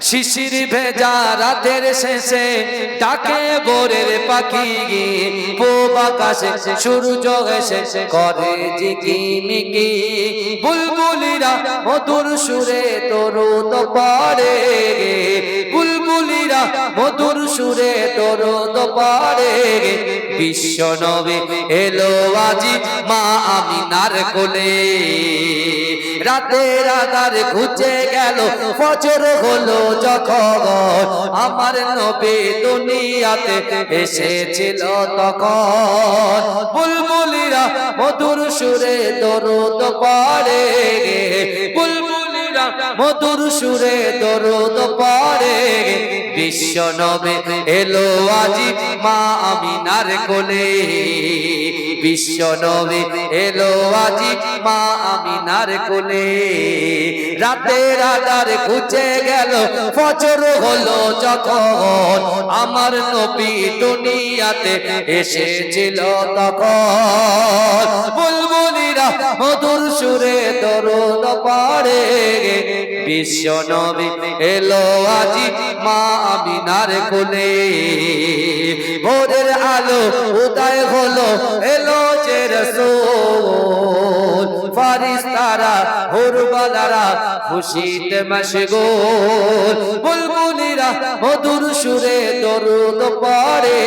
শিশির ভেজা রাতের শেষে ডাকে ভোরের পাখি পূব আকাশে সূর্য এসে করে ঝিকিমিকি বুলবুলিরা মধুর সুরে দরুদ পড়ে বুলবুলিরা মধুর সুরে দরুদ পড়ে বিশ্ব নবী এলো আজি মা আমিনার কোলে রাতের আধার ঘুচে গেল ফজর হলো যখন আমার নবী দুনিয়াতে এসেছিল তখন বুলবুলিরা মধুর সুরে দরুদ পড়ে বুলবুলিরা মধুর সুরে দরুদ পড়ে বিশ্ব নবী এলো আজি মা আমিনার কোলে বিশ্ব নবী এলো আজি মা আমিনার কোলে রাতের আধার ঘুচে গেল ফজর হলো যখন আমার নবী দুনিয়াতে এসেছিল তখন বুলবুলিরা মধুর সুরে দরুদ পড়ে বিশ্ব নবী এলো আজি মা আমিনার কোলে ভোরের আলো উদয় হলো এলো যে রাসূল ফারিস্তারা হুরবালারা খুশিতে মশগুল বুলবুলিরা মধুর সুরে দরুদ পড়ে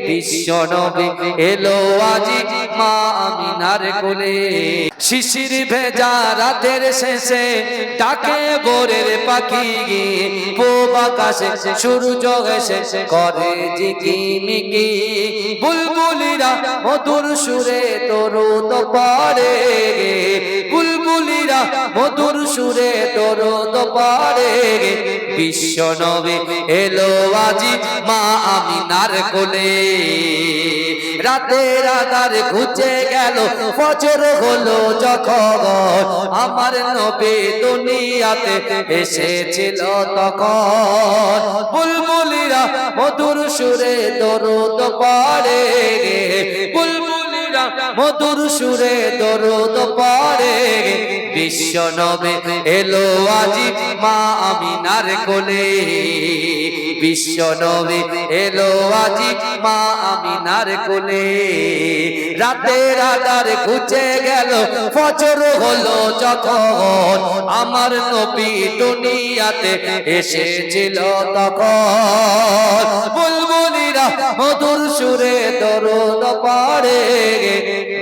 বিশ্ব নবী এলো আজি মা আমিনার কোলে শিশির ভেজা রাতের শেষে ডাকে ভোরের পাখি পূব আকাশে সূর্য এসে করে ঝিকিমিকি বুলবুলিরা মধুর সুরে দরুদ পড়ে বুলবুলিরা মধুর সুরে দরুদ পড়ে বিশ্ব নবী এলো আজি মা আমিনার কোলে রাতের আধার ঘুচে গেল ফজর হলো যখন আমার নবী দুনিয়াতে এসেছিল তখন বুলবুলিরা মধুর সুরে দরুদ পড়ে বুলবুলিরা মধুর সুরে দরুদ পড়ে বিশ্ব নবী এলো আজি মা আমিনার কোলে বিশ্ব নবী এলো আজি মা আমিনার কোলে রাতের আধার ঘুচে গেল ফজর হলো যখন আমার নবী দুনিয়াতে এসেছিল তখন বুলবুলিরা মধুর সুরে দরুদ পড়ে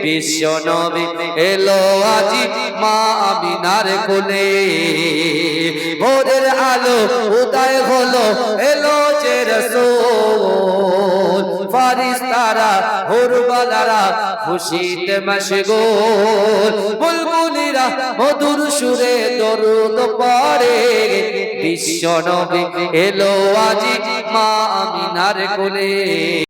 বিশ্ব নবী এলো আজি মা আমিনার কোলে ভোরের আলো উদয় হলো এলো যে রাসূল ফারিস্তারা হুরবালারা খুশিতে মশগুল বুলবুলিরা মধুর সুরে দরুদ পড়ে বিশ্ব নবী এলো আজি মা আমিনার কোলে।